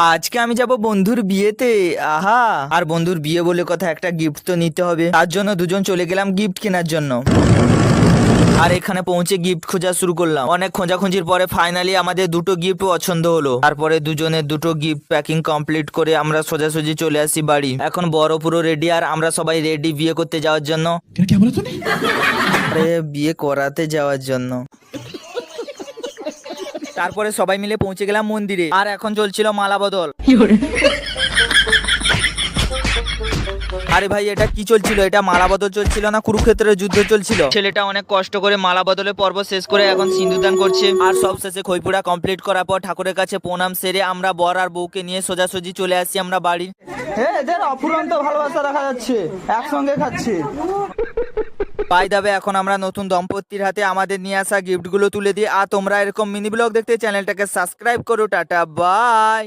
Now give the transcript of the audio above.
আজকে আমি যাব বন্ধুর বিয়েতে। আহা, আর বন্ধুর বিয়ে বলে কথা, একটা গিফট তো নিতে হবে। তার জন্য দুজন চলে গেলাম গিফট কেনার জন্য। আর এখানে পৌঁছে গিফট খোঁজা শুরু করলাম। অনেক খোঁজাখুঁজির পরে ফাইনালি আমাদের দুটো গিফট পছন্দ হলো। তারপরে দুজনের দুটো গিফট প্যাকিং কমপ্লিট করে আমরা সোজাসুজি চলে আসি বাড়ি। এখন বড় পুরো রেডি, আর আমরা সবাই রেডি বিয়ে করতে যাওয়ার জন্য। আরে বিয়ে করাতে যাওয়ার জন্য। তারপরে সবাই মিলে পৌঁছে গেলাম মন্দিরে, আর এখন চলছিল মালা বদল। আরে ভাই, এটা কি চলছিল? এটা মালা বদল চলছিল না কুরুক্ষেত্রের যুদ্ধ চলছিল? ছেলেটা অনেক কষ্ট করে মালা বদলের পর্ব শেষ করে এখন সিঁদুরদান করছে। আর সব শেষে খইপুরা কমপ্লিট করার পর ঠাকুরের কাছে প্রণাম সেরে আমরা বর আর বউকে নিয়ে সোজাসুজি চলে আসি আমরা বাড়ি। এদের অফুরন্ত ভালোবাসা দেখা যাচ্ছে, একসঙ্গে খাচ্ছে। পাই দাবে এখন আমরা নতুন দম্পতির হাতে আমাদের নিয়ে আসা গিফট গুলো তুলে দিই। আর তোমরা এরকম মিনি ব্লগ দেখতে চ্যানেলটাকে সাবস্ক্রাইব করো। Tata bye.